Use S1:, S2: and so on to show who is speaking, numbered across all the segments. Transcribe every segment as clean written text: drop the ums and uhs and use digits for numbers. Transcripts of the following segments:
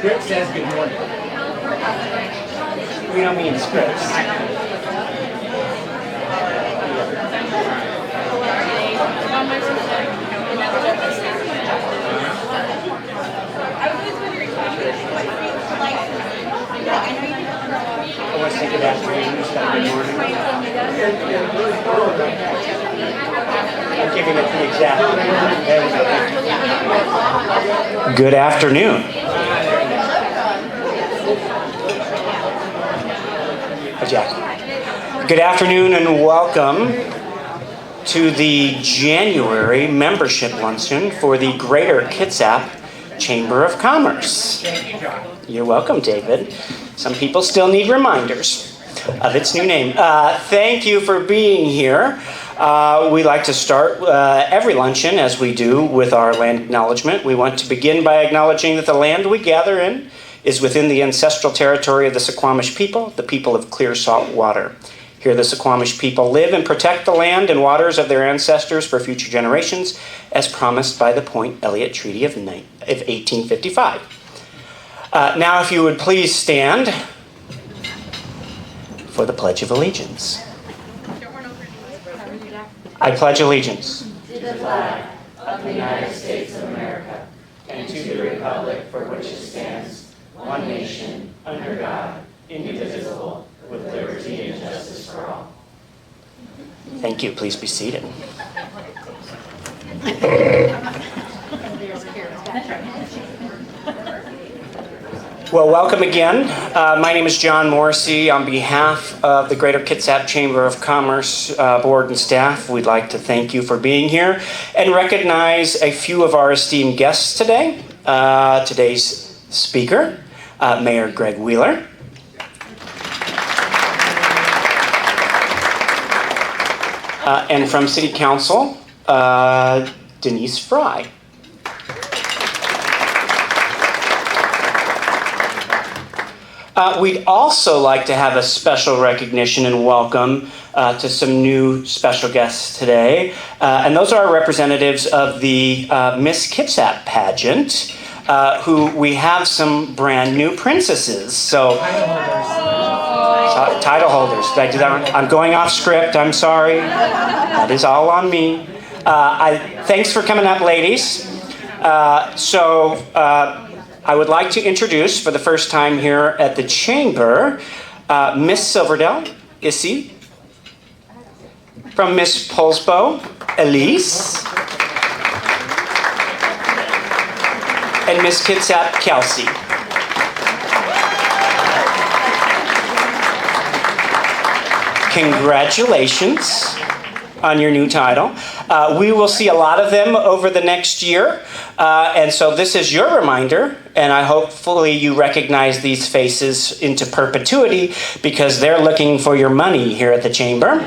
S1: script says good morning.
S2: We don't mean scripts. I was thinking afternoon instead of good morning. I'm giving it the exact. Good afternoon. Hi, Jack. Good afternoon and welcome to the January membership luncheon for the Greater Kitsap Chamber of Commerce.
S1: Thank you, John.
S2: You're welcome, David. Some people still need reminders of its new name. Thank you for being here. We like to start every luncheon, as we do, with our land acknowledgement. We want to begin by acknowledging that the land we gather in is within the ancestral territory of the Suquamish people, the people of clear salt water. Here the Suquamish people live and protect the land and waters of their ancestors for future generations, as promised by the Point Elliott Treaty of 1855. Now, if you would please stand for the Pledge of Allegiance. I pledge allegiance
S3: to the flag of the United States of America and to the republic for which it stands, one nation, under God, indivisible, with liberty and justice for all.
S2: Thank you. Please be seated. Well, welcome again. My name is John Morrissey. On behalf of the Greater Kitsap Chamber of Commerce board and staff, we'd like to thank you for being here and recognize a few of our esteemed guests today. Today's speaker, Mayor Greg Wheeler. And from City Council, Denise Fry. We'd also like to have a special recognition and welcome to some new special guests today. And those are representatives of the Miss Kitsap pageant, who we have some brand new princesses. So, title holders. Did I do that? I'm going off script. I'm sorry. That is all on me. Thanks for coming up, ladies. I would like to introduce, for the first time here at the Chamber, Miss Silverdale, Issy. From Miss Polsbo, Elise. And Miss Kitsap, Kelsey. Congratulations on your new title. We will see a lot of them over the next year. And so this is your reminder, and I hopefully you recognize these faces into perpetuity because they're looking for your money here at the Chamber,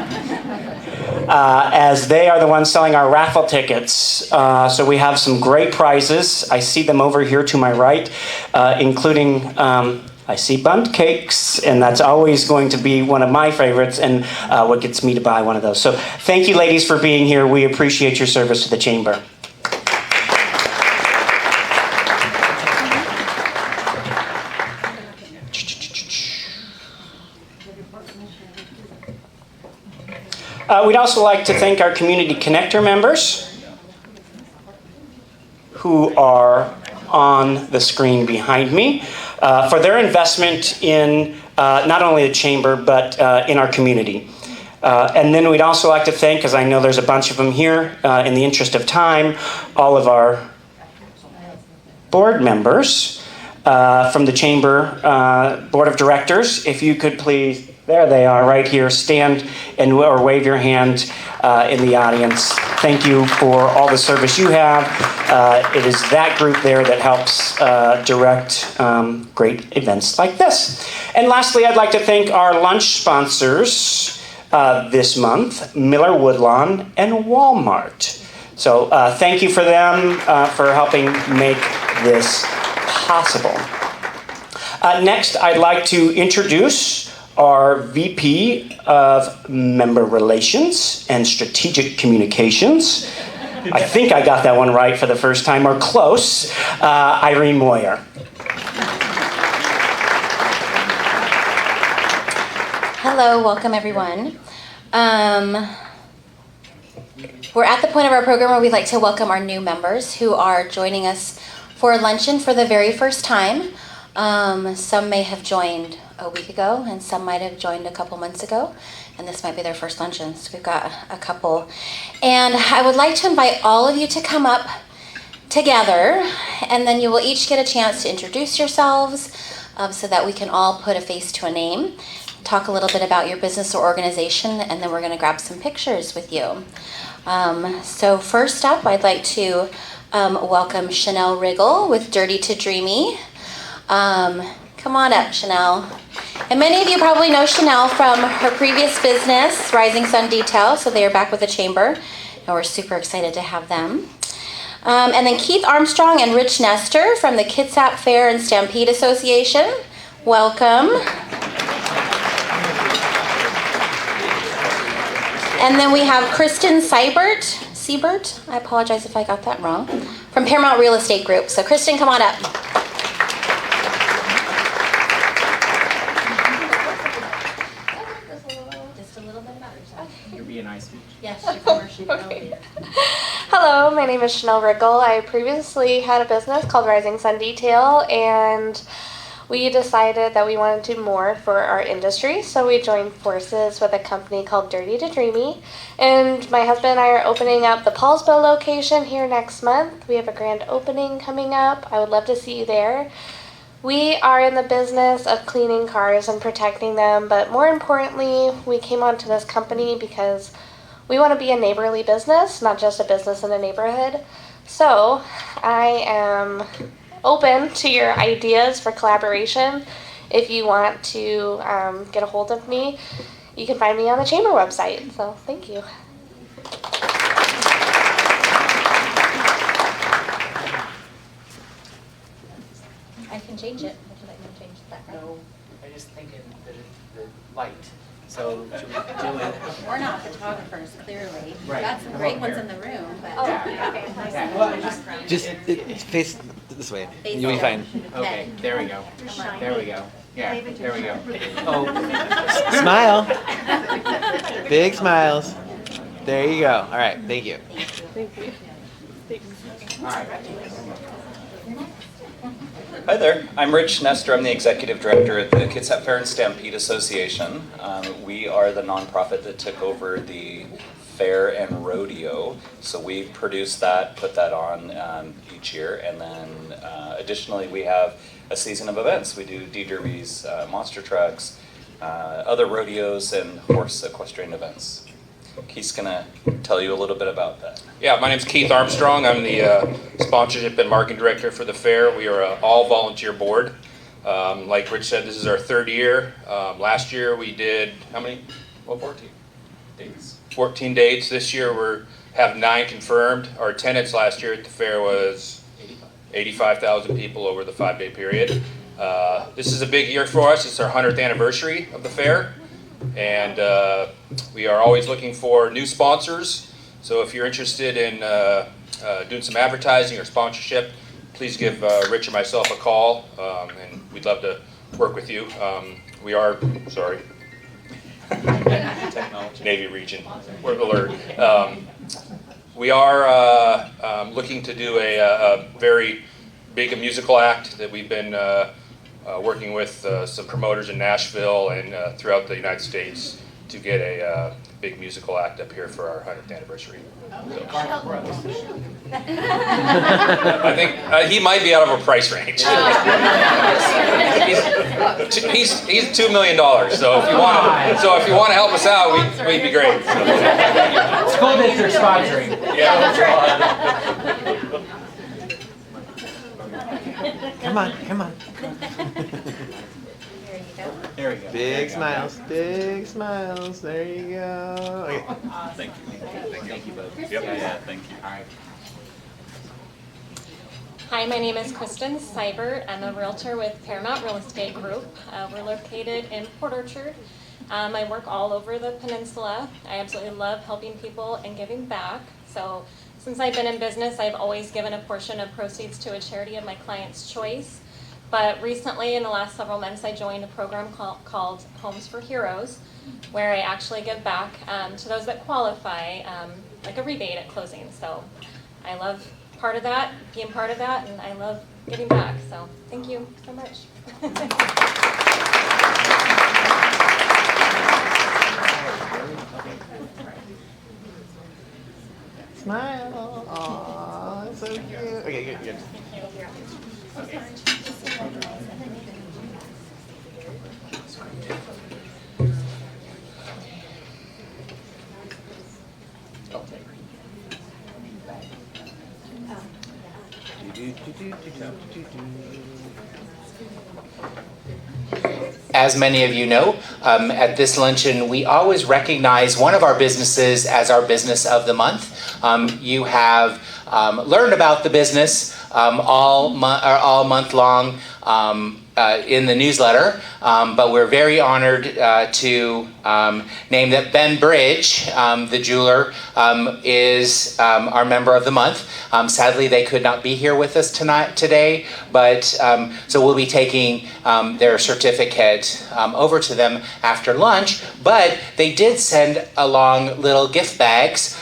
S2: as they are the ones selling our raffle tickets. So we have some great prizes. I see them over here to my right, including I see bundt cakes, and that's always going to be one of my favorites and what gets me to buy one of those. So thank you, ladies, for being here. We appreciate your service to the Chamber. We'd also like to thank our Community Connector members who are on the screen behind me for their investment in not only the Chamber, but in our community. And then we'd also like to thank, because I know there's a bunch of them here, in the interest of time, all of our board members from the Chamber Board of Directors. If you could please, there they are right here, stand and or wave your hand in the audience. Thank you for all the service you have. It is that group there that helps direct great events like this. And lastly, I'd like to thank our lunch sponsors this month, Miller Woodlawn and Walmart. So thank you for them for helping make this possible. Next, I'd like to introduce our VP of Member Relations and Strategic Communications. I think I got that one right for the first time, or close, Irene Moyer.
S1: Hello, welcome everyone. We're at the point of our program where we'd like to welcome our new members who are joining us for luncheon for the very first time. Some may have joined a week ago and some might have joined a couple months ago, and this might be their first luncheon, so we've got a couple. And I would like to invite all of you to come up together, and then you will each get a chance to introduce yourselves so that we can all put a face to a name, talk a little bit about your business or organization, and then we're going to grab some pictures with you. So first up, I'd like to welcome Chanel Riggle with Dirty to Dreamy. Come on up, Chanel. And many of you probably know Chanel from her previous business, Rising Sun Detail, so they are back with the Chamber, and we're super excited to have them. And then Keith Armstrong and Rich Nestor from the Kitsap Fair and Stampede Association. Welcome. And then we have Kristen Siebert, I apologize if I got that wrong, from Paramount Real Estate Group. So Kristen, come on up. Just a little bit about yourself.
S4: You're being nice.
S1: Yes, you're commercial.
S5: Hello, my name is Chanel Riggle. I previously had a business called Rising Sun Detail, and we decided that we wanted to do more for our industry, so we joined forces with a company called Dirty to Dreamy. And my husband and I are opening up the Paulsville location here next month. We have a grand opening coming up. I would love to see you there. We are in the business of cleaning cars and protecting them, but more importantly, we came onto this company because we want to be a neighborly business, not just a business in a neighborhood. So I am open to your ideas for collaboration. If you want to get a hold of me, you can find me on the Chamber website. So thank you.
S1: I can change it. Would you like me to change the background?
S4: No, I just thinking the light. So should we do it?
S6: We're not photographers, clearly.
S4: Right.
S6: Got some great ones in the room, but.
S4: Yeah. Well,
S7: Just face this way.
S6: Face
S7: You'll be
S6: down.
S7: fine.
S4: okay, there we go. There we go. Yeah, there we go. Oh,
S7: Smile. Big smiles. There you go. All right. Thank you.
S4: all right.
S8: Hi there, I'm Rich Nestor. I'm the Executive Director at the Kitsap Fair and Stampede Association. We are the nonprofit that took over the fair and rodeo. So we produce that, put that on each year, and then additionally we have a season of events. We do derbies, monster trucks, other rodeos, and horse equestrian events. Keith's gonna tell you a little bit about that.
S9: Yeah, my name's Keith Armstrong. I'm the sponsorship and marketing director for the fair. We are an all-volunteer board. Like Rich said, this is our third year. Last year we did, how many? Well, 14 dates. 14 dates. This year we have 9 confirmed. Our attendance last year at the fair was 85,000 people over the 5-day period. This is a big year for us. It's our 100th anniversary of the fair. And we are always looking for new sponsors. So if you're interested in doing some advertising or sponsorship, please give Rich or myself a call, and we'd love to work with you. We are, sorry, Navy region, we're alert. We are looking to do a very big musical act that we've been working with some promoters in Nashville and throughout the United States to get a big musical act up here for our 100th anniversary. I think he might be out of a price range. he's $2 million. So if you want to help us out, we'd be great.
S4: School district sponsoring.
S8: Yeah.
S7: Come on.
S4: There we go.
S7: Big smiles. Big smiles. There you go. Okay.
S4: Thank you both. Yep. Yeah, thank you. All right.
S10: Hi, my name is Kristen Seibert. I'm a realtor with Paramount Real Estate Group. We're located in Port Orchard. I work all over the peninsula. I absolutely love helping people and giving back. So since I've been in business, I've always given a portion of proceeds to a charity of my client's choice. But recently, in the last several months, I joined a program called Homes for Heroes, where I actually give back to those that qualify, like a rebate at closing. So I love being part of that, and I love giving back. So thank you so much.
S7: Smile. Aww, that's so cute. Okay, good.
S4: As many of you know, at this luncheon, we always recognize one of our businesses as our business of the month. You have learned about the business all month long in the newsletter, but we're very honored to name that Ben Bridge, the jeweler, is our member of the month. Sadly, they could not be here with us today, but so we'll be taking their certificate over to them after lunch. But they did send along little gift bags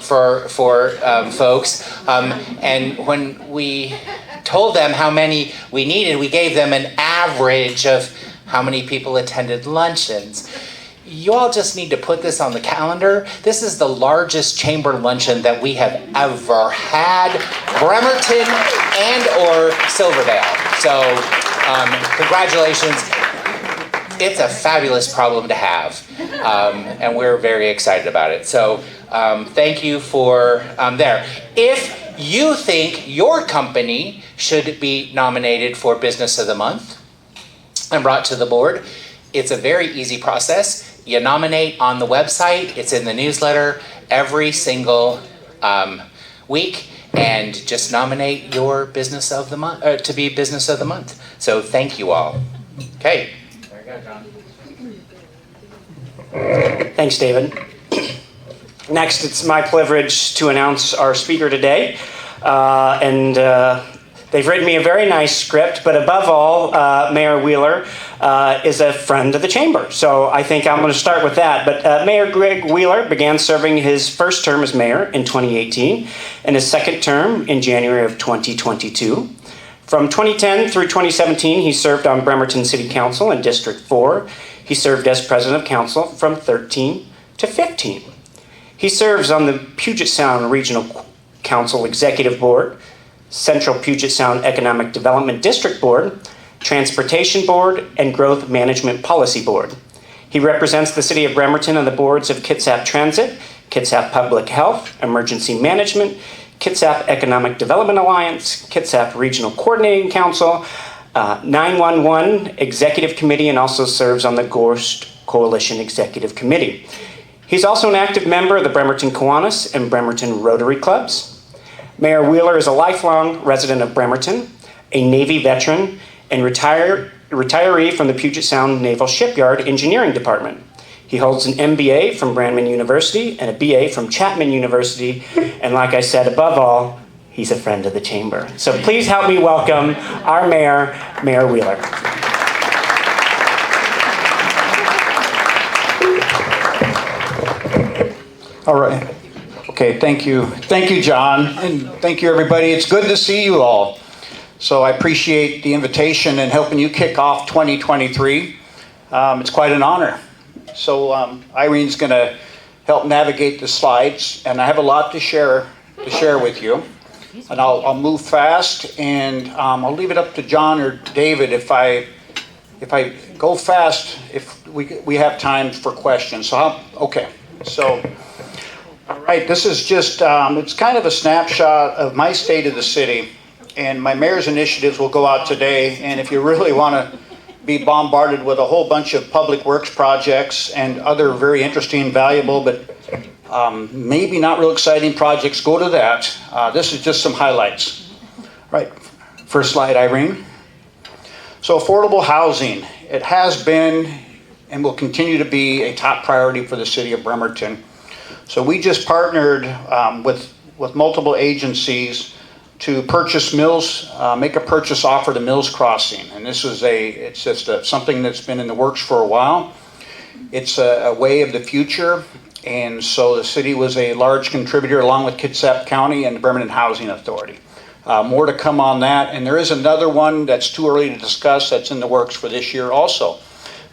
S4: for folks, and when we told them how many we needed, we gave them an average of how many people attended luncheons. You all just need to put this on the calendar. This is the largest chamber luncheon that we have ever had, Bremerton and or Silverdale. So congratulations. It's a fabulous problem to have, and we're very excited about it. So thank you for there. If you think your company should be nominated for Business of the Month and brought to the board, it's a very easy process. You nominate on the website. It's in the newsletter every single week, and just nominate your Business of the Month to be Business of the Month. So thank you all. Okay. There you go, John.
S2: Thanks, David. Next, it's my privilege to announce our speaker today. They've written me a very nice script, but above all, Mayor Wheeler is a friend of the chamber. So I think I'm going to start with that. But Mayor Greg Wheeler began serving his first term as mayor in 2018 and his second term in January of 2022. From 2010 through 2017, he served on Bremerton City Council in District 4. He served as president of council from 13 to 15. He serves on the Puget Sound Regional Council Executive Board, Central Puget Sound Economic Development District Board, Transportation Board, and Growth Management Policy Board. He represents the City of Bremerton on the boards of Kitsap Transit, Kitsap Public Health, Emergency Management, Kitsap Economic Development Alliance, Kitsap Regional Coordinating Council, 911 Executive Committee, and also serves on the Gorst Coalition Executive Committee. He's also an active member of the Bremerton Kiwanis and Bremerton Rotary Clubs. Mayor Wheeler is a lifelong resident of Bremerton, a Navy veteran, and retiree from the Puget Sound Naval Shipyard Engineering Department. He holds an MBA from Brandman University and a BA from Chapman University, and like I said, above all, he's a friend of the chamber. So please help me welcome our mayor, Mayor Wheeler.
S11: All right. Okay, thank you. Thank you, John, and thank you, everybody. It's good to see you all. So I appreciate the invitation and helping you kick off 2023. It's quite an honor. So Irene's going to help navigate the slides, and I have a lot to share with you. And I'll move fast, and I'll leave it up to John or David if I go fast, if we have time for questions. So okay. So. All right, this is just, it's kind of a snapshot of my state of the city, and my mayor's initiatives will go out today, and if you really want to be bombarded with a whole bunch of public works projects and other very interesting, valuable, but maybe not real exciting projects, go to that. This is just some highlights. Right, first slide, Irene. So affordable housing, it has been and will continue to be a top priority for the city of Bremerton. So we just partnered with multiple agencies to purchase Mills, make a purchase offer to Mills Crossing. And this is it's just something that's been in the works for a while. It's a way of the future. And so the city was a large contributor along with Kitsap County and the Bremerton Housing Authority. More to come on that. And there is another one that's too early to discuss that's in the works for this year also.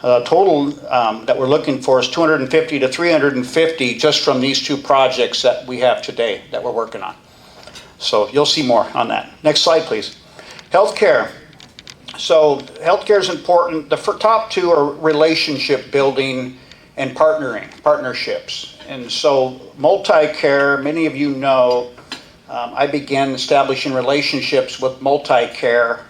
S11: Total that we're looking for is 250 to 350 just from these two projects that we have today that we're working on. So you'll see more on that. Next slide, please. Healthcare. So healthcare is important. The top two are relationship building and partnerships. And so multi-care, many of you know, I began establishing relationships with multi-care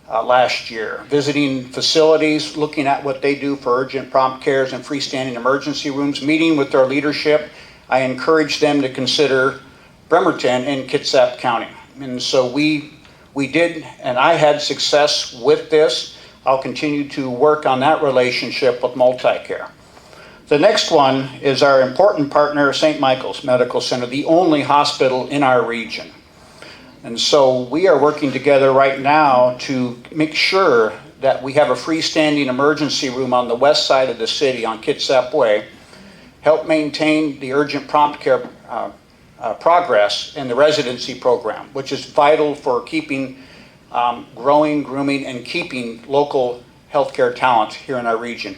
S11: last year, visiting facilities, looking at what they do for urgent prompt cares and freestanding emergency rooms, meeting with their leadership. I encouraged them to consider Bremerton in Kitsap County. And so we did, and I had success with this. I'll continue to work on that relationship with multi-care. The next one is our important partner, St. Michael's Medical Center, the only hospital in our region. And so we are working together right now to make sure that we have a freestanding emergency room on the west side of the city on Kitsap Way, help maintain the urgent prompt care progress in the residency program, which is vital for keeping growing, grooming, and keeping local healthcare talent here in our region.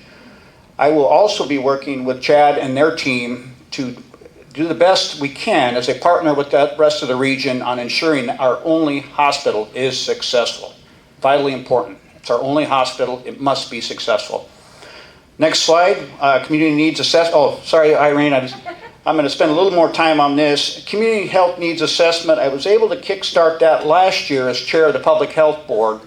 S11: I will also be working with Chad and their team to do the best we can as a partner with the rest of the region on ensuring that our only hospital is successful. Vitally important. It's our only hospital. It must be successful. Next slide. Community needs assessment. Oh, sorry, Irene. I'm going to spend a little more time on this. Community health needs assessment. I was able to kickstart that last year as chair of the Public Health Board.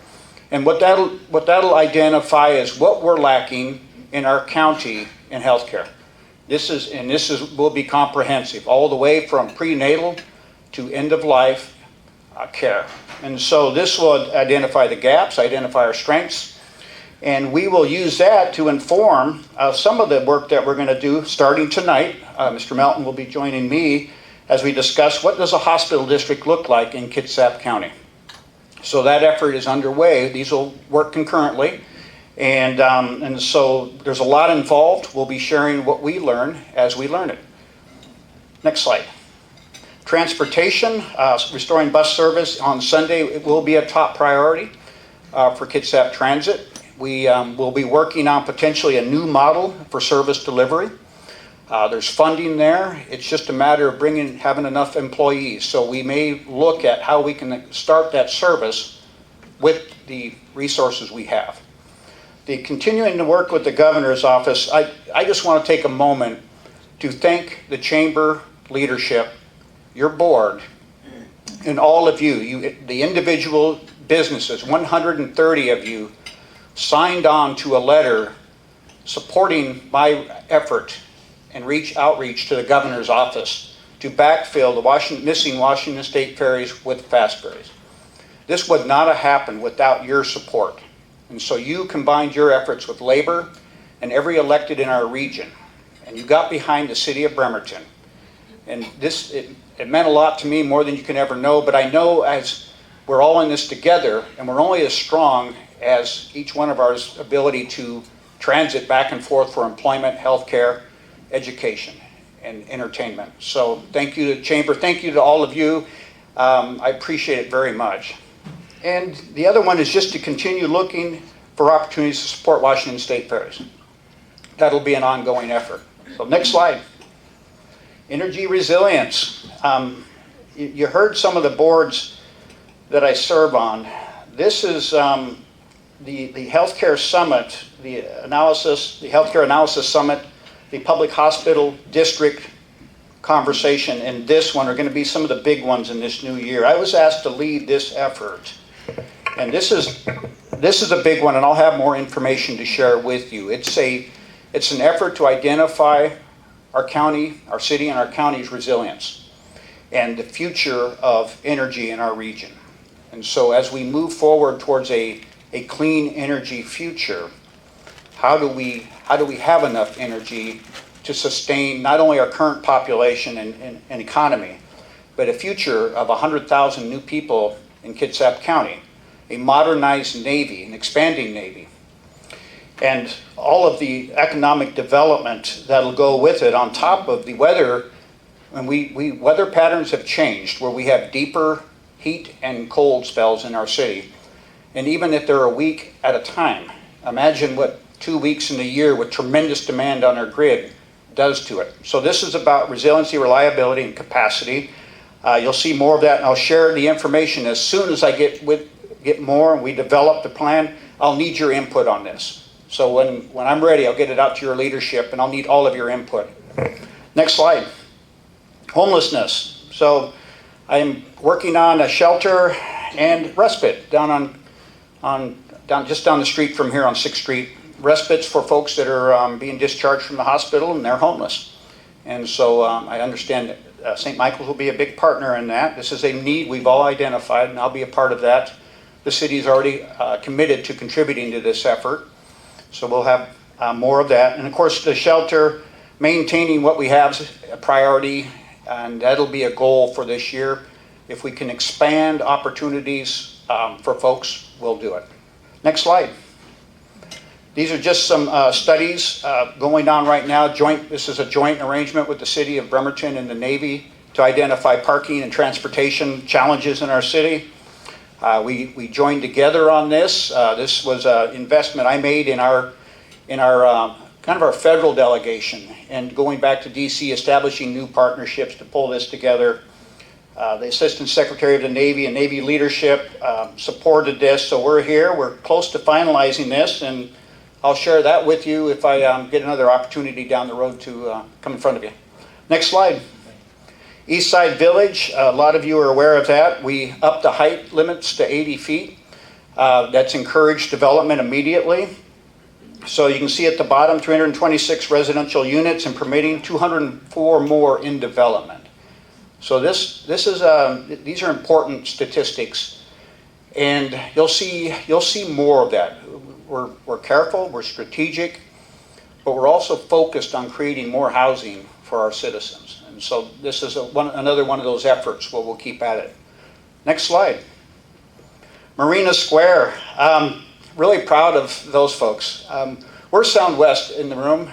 S11: And what that'll identify is what we're lacking in our county in healthcare. This will be comprehensive, all the way from prenatal to end of life care. And so this will identify the gaps, identify our strengths, and we will use that to inform some of the work that we're going to do starting tonight. Mr. Melton will be joining me as we discuss what does a hospital district look like in Kitsap County. So that effort is underway. These will work concurrently. And so there's a lot involved. We'll be sharing what we learn as we learn it. Next slide. Transportation, restoring bus service on Sunday, it will be a top priority for Kitsap Transit. We will be working on potentially a new model for service delivery. There's funding there. It's just a matter of having enough employees. So we may look at how we can start that service with the resources we have. The continuing to work with the governor's office, I just want to take a moment to thank the chamber leadership, your board, and all of you, the individual businesses, 130 of you, signed on to a letter supporting my effort and outreach to the governor's office to backfill the missing Washington State ferries with fast ferries. This would not have happened without your support. And so you combined your efforts with labor and every elected in our region, and you got behind the city of Bremerton. And it meant a lot to me, more than you can ever know, but I know as we're all in this together, and we're only as strong as each one of our ability to transit back and forth for employment, healthcare, education, and entertainment. So thank you to the chamber, thank you to all of you. I appreciate it very much. And the other one is just to continue looking for opportunities to support Washington State ferries. That'll be an ongoing effort. So next slide. Energy resilience. You heard some of the boards that I serve on. This is the healthcare summit, the healthcare analysis summit, the public hospital district conversation, and this one are going to be some of the big ones in this new year. I was asked to lead this effort. And this is a big one, and I'll have more information to share with you. It's an effort to identify our county, our city, and our county's resilience and the future of energy in our region. And so as we move forward towards a clean energy future, how do we have enough energy to sustain not only our current population and economy, but a future of 100,000 new people in Kitsap County, a modernized Navy, an expanding Navy, and all of the economic development that'll go with it on top of the weather. And weather patterns have changed where we have deeper heat and cold spells in our city. And even if they're a week at a time, imagine what 2 weeks in a year with tremendous demand on our grid does to it. So this is about resiliency, reliability, and capacity. You'll see more of that, and I'll share the information as soon as I get more and we develop the plan. I'll need your input on this. So when I'm ready, I'll get it out to your leadership, and I'll need all of your input. Next slide. Homelessness. So I'm working on a shelter and respite down just down the street from here on 6th Street. Respites for folks that are being discharged from the hospital and they're homeless. And so I understand that St. Michael's will be a big partner in that. This is a need we've all identified, and I'll be a part of that. The city is already committed to contributing to this effort. So we'll have more of that. And of course, the shelter, maintaining what we have is a priority, and that'll be a goal for this year. If we can expand opportunities for folks, we'll do it. Next slide. These are just some studies going on right now. This is a joint arrangement with the city of Bremerton and the Navy to identify parking and transportation challenges in our city. We joined together on this. This was an investment I made in our kind of our federal delegation, and going back to DC, establishing new partnerships to pull this together. The Assistant Secretary of the Navy and Navy leadership supported this, so we're here. We're close to finalizing this, and I'll share that with you if I get another opportunity down the road to come in front of you. Next slide. East Side Village, a lot of you are aware of that. We upped the height limits to 80 feet. That's encouraged development immediately. So you can see at the bottom, 326 residential units and permitting 204 more in development. So these are important statistics, and you'll see more of that. We're careful, we're strategic, but we're also focused on creating more housing for our citizens. And so this is another one of those efforts where we'll keep at it. Next slide. Marina Square. Really proud of those folks. We're Sound West in the room.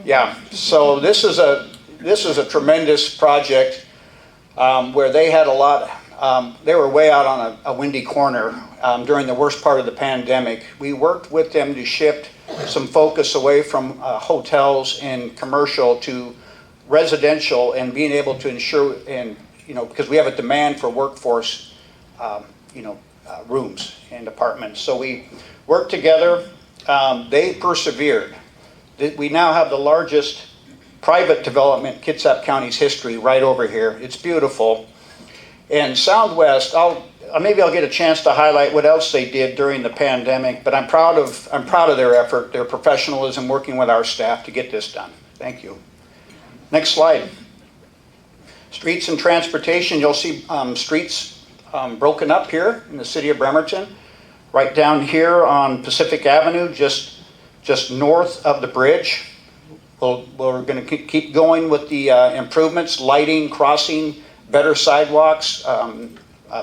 S11: Yeah, so this is a tremendous project where they had a lot. They were way out on a windy corner during the worst part of the pandemic. We worked with them to shift some focus away from hotels and commercial to residential, and being able to ensure, and because we have a demand for workforce, rooms and apartments. So we worked together. They persevered. We now have the largest private development in Kitsap County's history right over here. It's beautiful. And Sound West, maybe I'll get a chance to highlight what else they did during the pandemic, but I'm proud of their effort, their professionalism, working with our staff to get this done. Thank you. Next slide. Streets and transportation. You'll see streets broken up here in the city of Bremerton. Right down here on Pacific Avenue, just north of the bridge. We're going to keep going with the improvements, lighting, crossing, better sidewalks,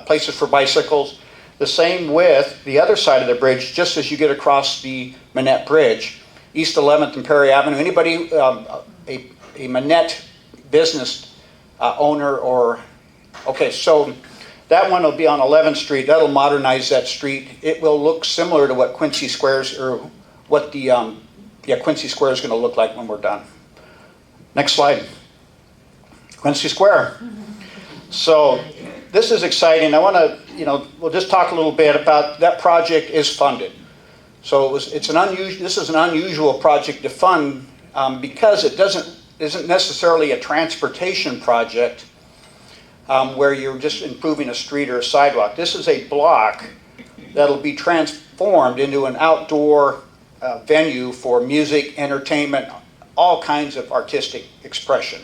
S11: places for bicycles. The same with the other side of the bridge, just as you get across the Manette Bridge, East 11th and Perry Avenue. Anybody, a Manette business owner so that one will be on 11th Street. That'll modernize that street. It will look similar to what Quincy Square's, or what the Quincy Square is going to look like when we're done. Next slide. Quincy Square. So this is exciting. I want to, we'll just talk a little bit about that project is funded. So this is an unusual project to fund because it isn't necessarily a transportation project where you're just improving a street or a sidewalk. This is a block that'll be transformed into an outdoor venue for music, entertainment, all kinds of artistic expression.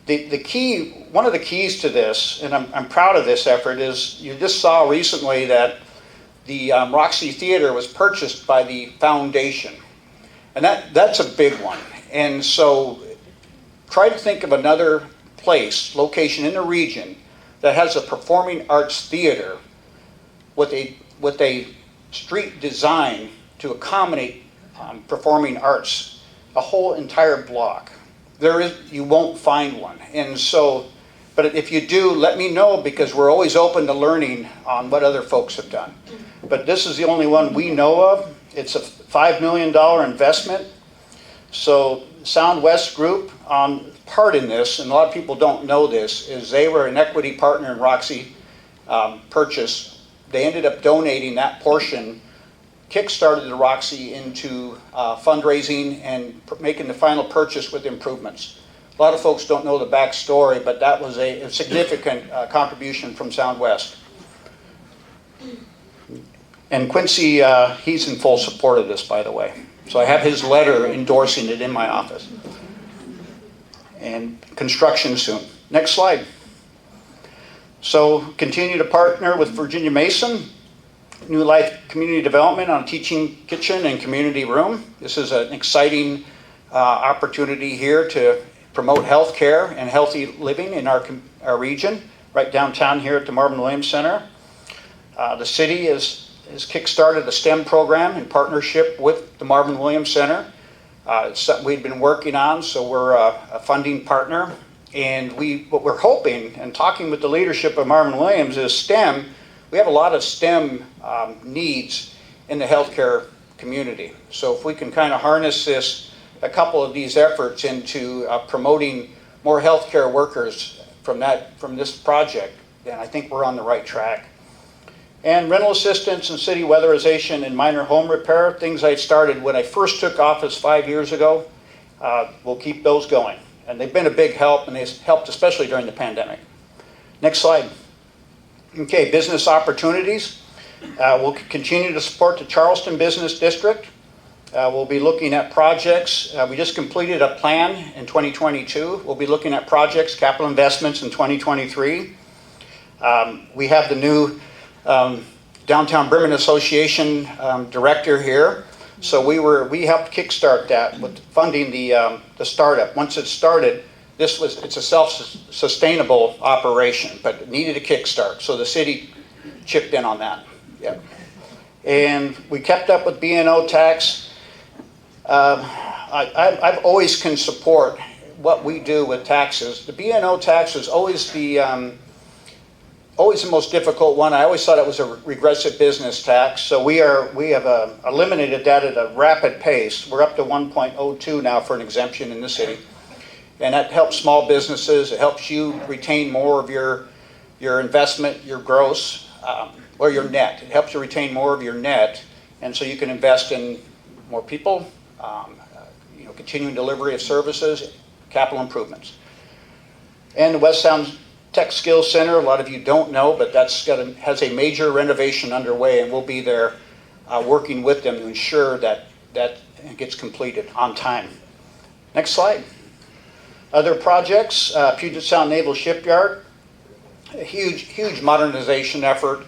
S11: One of the keys to this, and I'm proud of this effort, is you just saw recently that the Roxy Theater was purchased by the foundation. And that's a big one. And so try to think of another place, location in the region that has a performing arts theater with a street design to accommodate performing arts, a whole entire block. You won't find one. And so, but if you do, let me know, because we're always open to learning on what other folks have done. But this is the only one we know of. It's a $5 million investment. So Sound West Group, part in this, and a lot of people don't know this, is they were an equity partner in Roxy purchase. They ended up donating that portion, kickstarted the Roxy into fundraising and making the final purchase with improvements. A lot of folks don't know the backstory, but that was a significant contribution from Sound West. And Quincy, he's in full support of this, by the way. So I have his letter endorsing it in my office. And construction soon. Next slide. So continue to partner with Virginia Mason, New Life Community Development on teaching kitchen and community room. This is an exciting opportunity here to promote healthcare and healthy living in our region, right downtown here at the Marvin Williams Center. The city has kickstarted a STEM program in partnership with the Marvin Williams Center. It's something we've been working on, so we're a funding partner. And what we're hoping and talking with the leadership of Marvin Williams is STEM. We have a lot of STEM needs in the healthcare community. So if we can kind of harness a couple of these efforts into promoting more healthcare workers from this project, then I think we're on the right track. And rental assistance and city weatherization and minor home repair, things I started when I first took office 5 years ago. We'll keep those going. And they've been a big help, and they've helped especially during the pandemic. Next slide. Okay, business opportunities. We'll continue to support the Charleston Business District. We'll be looking at projects. We just completed a plan in 2022. We'll be looking at projects, capital investments in 2023. We have the new Downtown Bremerton Association director here. So we helped kickstart that with funding the startup. Once it started, it's a self-sustainable operation, but it needed a kickstart. So the city chipped in on that. Yep. And we kept up with B&O tax. I've always can support what we do with taxes. The B&O tax is always the most difficult one. I always thought it was a regressive business tax. So we have eliminated that at a rapid pace. We're up to 1.02 now for an exemption in the city. And that helps small businesses. It helps you retain more of your investment, your gross, or your net. It helps you retain more of your net. And so you can invest in more people, continuing delivery of services, capital improvements. And the West Sound Tech Skills Center, a lot of you don't know, but has a major renovation underway, and we'll be there working with them to ensure that gets completed on time. Next slide. Other projects, Puget Sound Naval Shipyard, a huge modernization effort,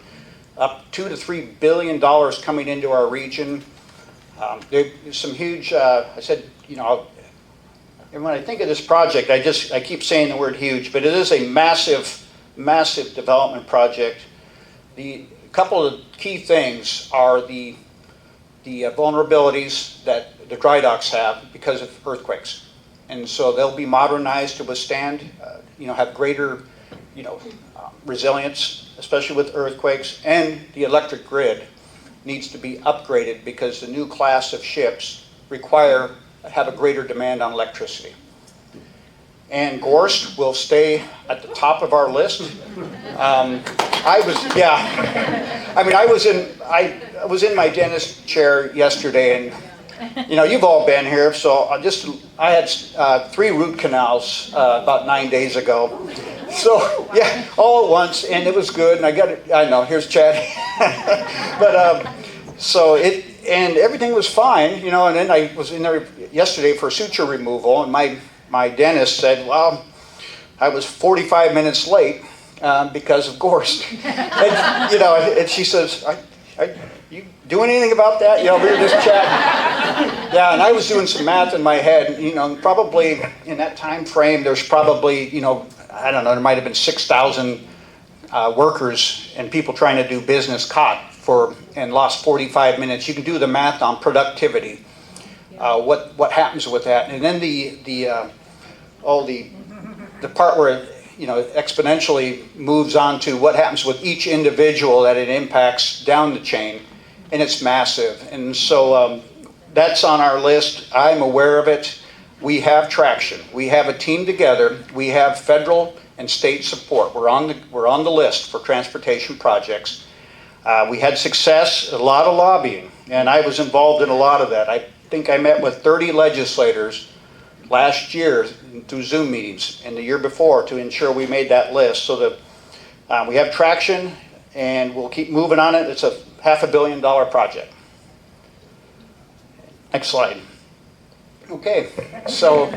S11: up $2 to $3 billion coming into our region. There's some huge, and when I think of this project, I keep saying the word huge, but it is a massive development project. The couple of key things are the vulnerabilities that the dry docks have because of earthquakes. And so they'll be modernized to withstand, have greater, resilience, especially with earthquakes. And the electric grid needs to be upgraded because the new class of ships have a greater demand on electricity. And Gorst will stay at the top of our list. I was in my dentist chair yesterday, and you've all been here. So I had 3 root canals about 9 days ago. So yeah, all at once, and it was good. And I know, here's Chad. But and everything was fine, and then I was in there yesterday for suture removal, and my dentist said, well, I was 45 minutes late because of Gorst. And she says, are you doing anything about that? We were just chatting. Yeah, and I was doing some math in my head, probably in that time frame, there's probably, I don't know, there might have been 6,000 workers and people trying to do business caught and lost 45 minutes. You can do the math on productivity, what happens with that. And then the part where it, exponentially moves on to what happens with each individual that it impacts down the chain, and it's massive. And so that's on our list. I'm aware of it. We have traction. We have a team together. We have federal and state support. We're on the list for transportation projects. We had success, a lot of lobbying, and I was involved in a lot of that. I think I met with 30 legislators last year through Zoom meetings and the year before to ensure we made that list so that we have traction and we'll keep moving on it. It's a $500 million project. Next slide. Okay, so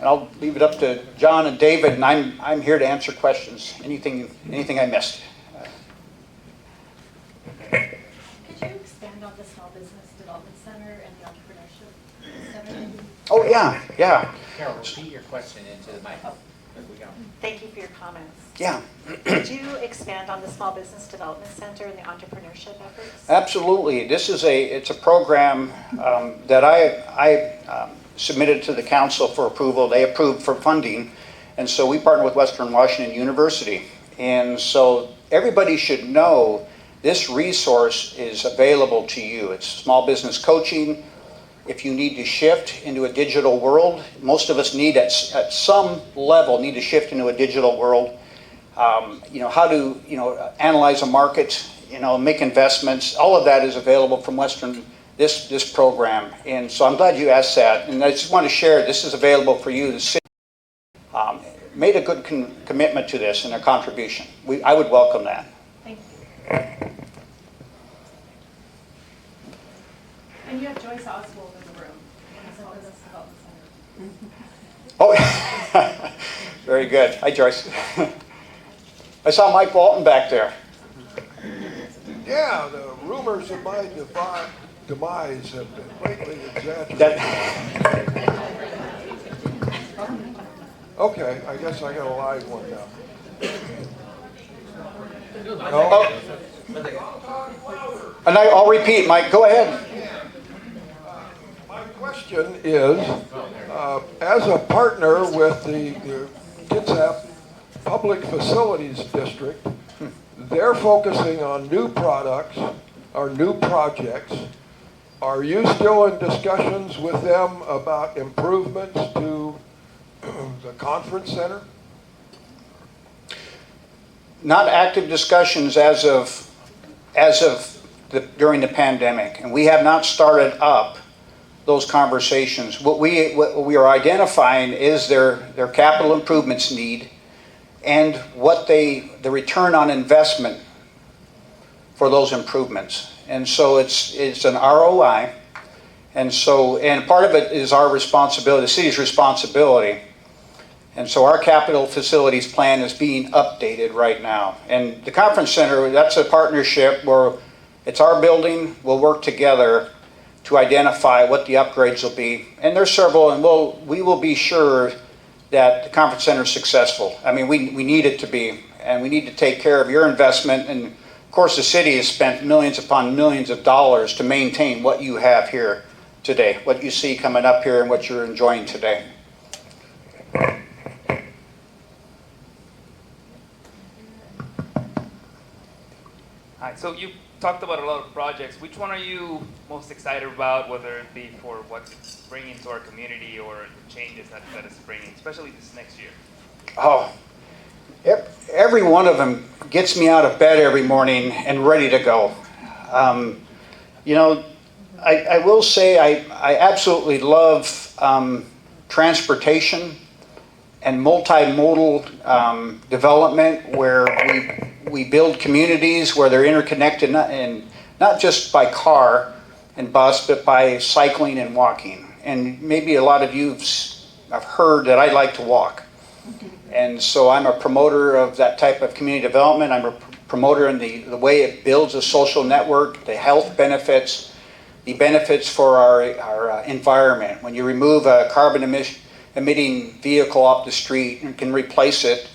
S11: I'll leave it up to John and David, and I'm here to answer questions. Anything I missed.
S6: Could you expand on the Small Business Development Center and the Entrepreneurship Center?
S11: Oh, yeah.
S4: Carol, repeat your question into the mic.
S6: Thank you for your comments.
S11: Yeah.
S6: Could you expand on the Small Business Development Center and the entrepreneurship efforts?
S11: Absolutely. It's a program that I submitted to the council for approval. They approved for funding, and so we partner with Western Washington University. And so everybody should know this resource is available to you. It's small business coaching. If you need to shift into a digital world, most of us at some level need to shift into a digital world. How to analyze a market, make investments. All of that is available from Western this program. And so I'm glad you asked that. And I just want to share this is available for you. The city made a good commitment to this and a contribution. I would welcome that.
S6: Thank you. And you have Joyce Oswald in the room in the Small Business Development Center.
S11: Oh, very good. Hi, Joyce. I saw Mike Walton back there.
S12: Yeah, the rumors of my demise have been greatly exaggerated. Okay, I guess I got a live one now. No?
S11: And I'll repeat, Mike. Go ahead.
S12: My question is, as a partner with the Kitsap Public Facilities District, they're focusing on new products or new projects. Are you still in discussions with them about improvements to the conference center?
S11: Not active discussions during the pandemic, and we have not started up those conversations. What we are identifying is their capital improvements need and what the return on investment for those improvements. And so it's an ROI, and part of it is our responsibility, the city's responsibility. And so our capital facilities plan is being updated right now. And the conference center, that's a partnership where it's our building, we'll work together to identify what the upgrades will be. And there's several, and we will be sure that the conference center is successful. I mean, we need it to be, and we need to take care of your investment. And of course, the city has spent millions upon millions of dollars to maintain what you have here today, what you see coming up here and what you're enjoying today.
S13: Hi, so you talked about a lot of projects. Which one are you most excited about, whether it be for what's bringing to our community or the changes that it's bringing, especially this next year?
S11: Oh, every one of them gets me out of bed every morning and ready to go. I will say I absolutely love transportation and multimodal development where we build communities where they're interconnected, and not just by car and bus, but by cycling and walking. And maybe a lot of you have heard that I like to walk. And so I'm a promoter of that type of community development. I'm a promoter in the way it builds a social network, the health benefits. the benefits for our environment. When you remove a carbon emitting vehicle off the street and can replace it,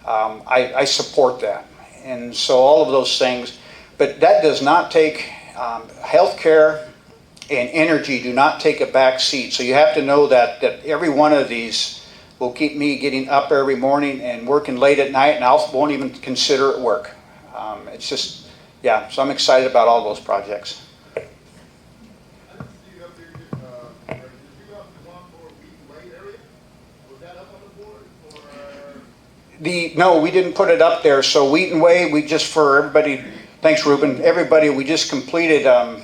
S11: I support that. And so all of those things, but that does not take, healthcare and energy do not take a back seat. So you have to know that every one of these will keep me getting up every morning and working late at night, and I won't even consider it work. It's just, yeah, so I'm excited about all those projects. No, we didn't put it up there. So Wheaton Way, we just, for everybody, thanks Ruben, everybody, we just completed an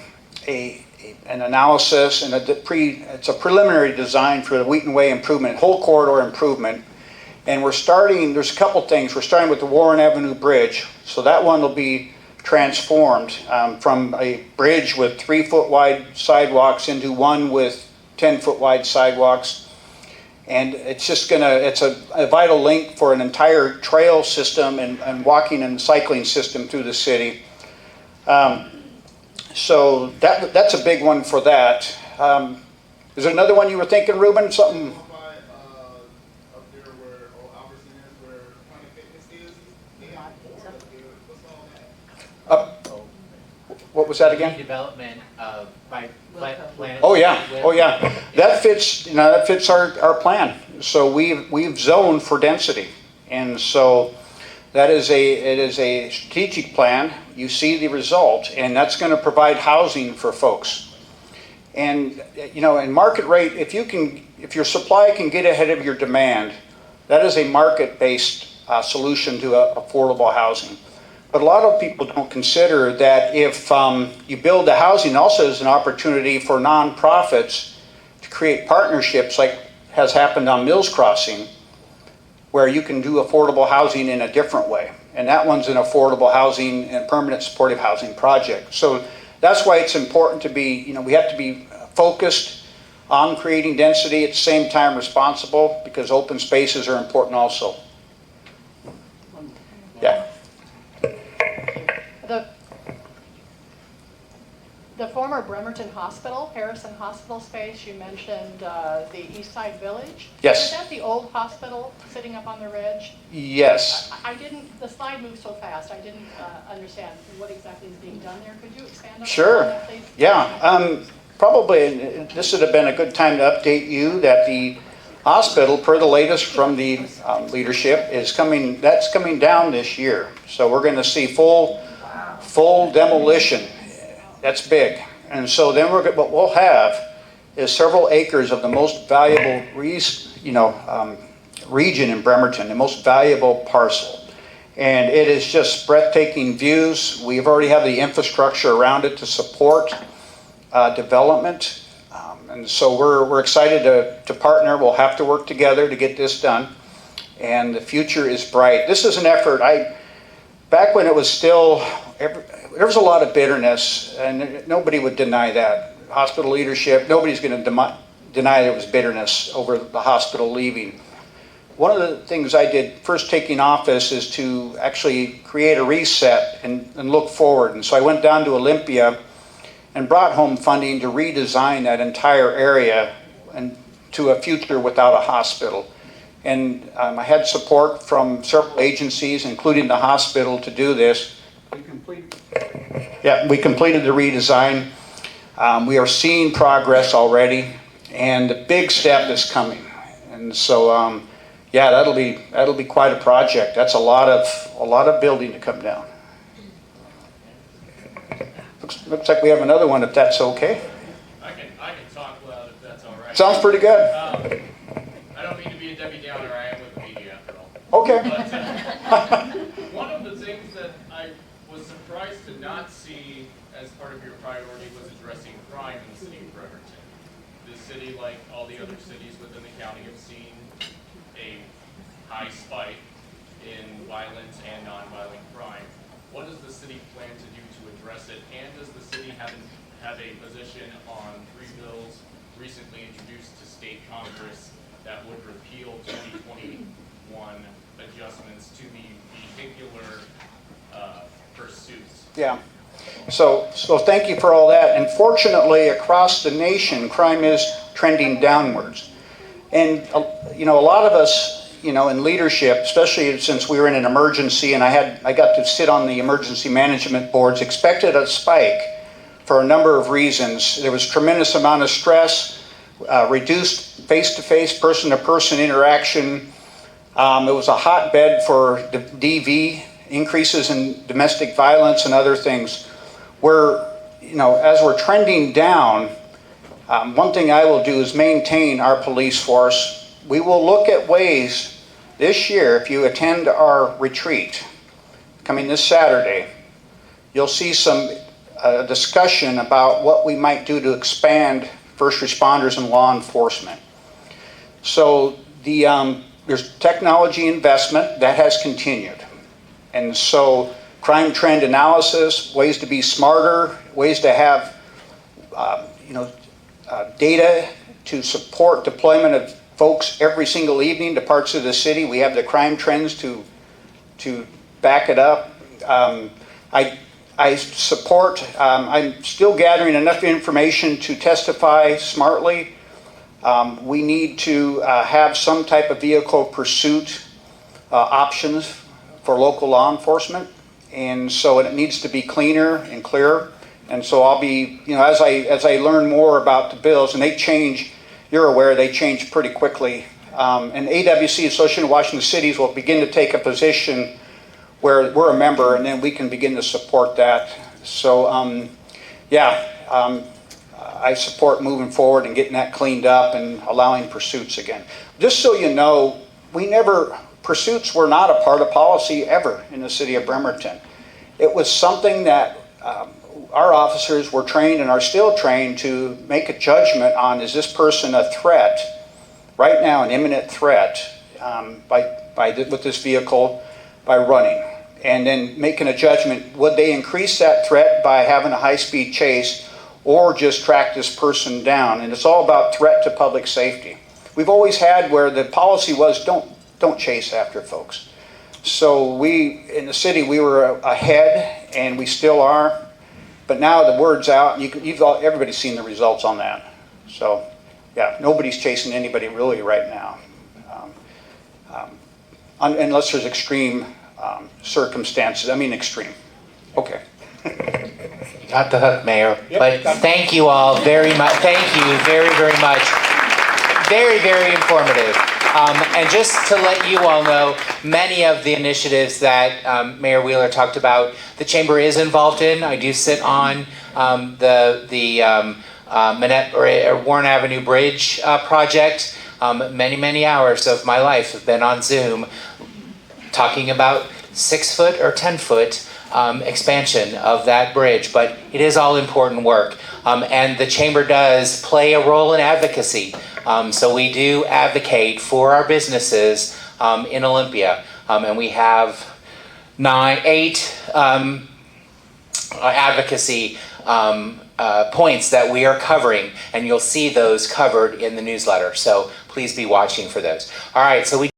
S11: analysis and it's a preliminary design for the Wheaton Way improvement, whole corridor improvement. And we're starting, there's a couple things. We're starting with the Warren Avenue Bridge. So that one will be transformed from a bridge with 3-foot wide sidewalks into one with 10-foot wide sidewalks. And it's just it's a vital link for an entire trail system and walking and cycling system through the city. So that's a big one for that. Is there another one you were thinking, Ruben? Something? What was that again?
S4: Development of Planet.
S11: Oh yeah. That fits. That fits our plan. So we've zoned for density, and so it is a strategic plan. You see the result, and that's going to provide housing for folks. And in market rate, if your supply can get ahead of your demand, that is a market-based solution to affordable housing. But a lot of people don't consider that if you build the housing, also is an opportunity for nonprofits to create partnerships like has happened on Mills Crossing, where you can do affordable housing in a different way. And that one's an affordable housing and permanent supportive housing project. So that's why it's important to be, we have to be focused on creating density, at the same time responsible, because open spaces are important also. Yeah.
S6: The former Bremerton Hospital, Harrison Hospital space, you mentioned the East Side Village.
S11: Yes.
S6: Is that the old hospital sitting up on the ridge?
S11: Yes.
S6: The slide moved so fast, I didn't understand what exactly is being done there. Could you expand on
S11: Sure.
S6: that, please?
S11: Yeah. Probably this would have been a good time to update you that the hospital, per the latest from the leadership, that's coming down this year. So we're going to see full demolition. That's big. And so then what we'll have is several acres of the most valuable region in Bremerton, the most valuable parcel. And it is just breathtaking views. We already have the infrastructure around it to support development. And so we're excited to partner. We'll have to work together to get this done. And the future is bright. This is an effort. Back when it was still, there was a lot of bitterness, and nobody would deny that. Hospital leadership, nobody's going to deny there was bitterness over the hospital leaving. One of the things I did first taking office is to actually create a reset and look forward. And so I went down to Olympia and brought home funding to redesign that entire area and to a future without a hospital. And I had support from several agencies, including the hospital, to do this. We completed the redesign. We are seeing progress already, and the big step is coming. And so, that'll be quite a project. That's a lot of building to come down. Looks like we have another one, if that's okay.
S14: I can talk loud if that's all right.
S11: Sounds pretty good.
S14: I don't mean to be a Debbie Downer. I am with the media after all.
S11: Okay.
S14: But, one of the things that I was surprised to not see as part of your priority was addressing crime in the city of Bremerton. The city, like all the other cities within the county, have seen a high spike in violent and nonviolent crime. What does the city plan to do to address it? And does the city have a position on 3 bills recently introduced to state Congress that would repeal 2021 adjustments to the vehicular pursuits?
S11: Yeah. So thank you for all that. And fortunately, across the nation, crime is trending downwards. And a lot of us, in leadership, especially since we were in an emergency, and I got to sit on the emergency management boards, expected a spike for a number of reasons. There was tremendous amount of stress, reduced face-to-face, person-to-person interaction. It was a hotbed for the DV, increases in domestic violence and other things. As we're trending down, one thing I will do is maintain our police force. We will look at ways this year, if you attend our retreat coming this Saturday, you'll see some discussion about what we might do to expand first responders and law enforcement. So there's technology investment that has continued. And so crime trend analysis, ways to be smarter, ways to have data to support deployment of folks every single evening to parts of the city. We have the crime trends to back it up. I support, I'm still gathering enough information to testify smartly. We need to have some type of vehicle pursuit options for local law enforcement. And so it needs to be cleaner and clearer. And so I'll be, as I learn more about the bills, and they change, you're aware, they change pretty quickly. And AWC, Association of Washington Cities, will begin to take a position where we're a member, and then we can begin to support that. So, I support moving forward and getting that cleaned up and allowing pursuits again. Just so you know, pursuits were not a part of policy ever in the city of Bremerton. It was something that our officers were trained and are still trained to make a judgment on, is this person a threat, right now an imminent threat, with this vehicle by running. And then making a judgment, would they increase that threat by having a high-speed chase or just track this person down? And it's all about threat to public safety. We've always had where the policy was don't chase after folks. So in the city, we were ahead, and we still are. But now the word's out, and everybody's seen the results on that. So, nobody's chasing anybody really right now, unless there's extreme circumstances. I mean, extreme. Okay.
S4: Got the hook, Mayor. Yep. But thank you all very much. Thank you very, very much. Very, very informative. And just to let you all know, many of the initiatives that Mayor Wheeler talked about, the Chamber is involved in. I do sit on the Warren Avenue Bridge project. Many hours of my life have been on Zoom talking about 6-foot or 10-foot expansion of that bridge. But it is all important work. And the Chamber does play a role in advocacy. So we do advocate for our businesses in Olympia. And we have 8 advocacy points that we are covering, and you'll see those covered in the newsletter. So please be watching for those. All right, so we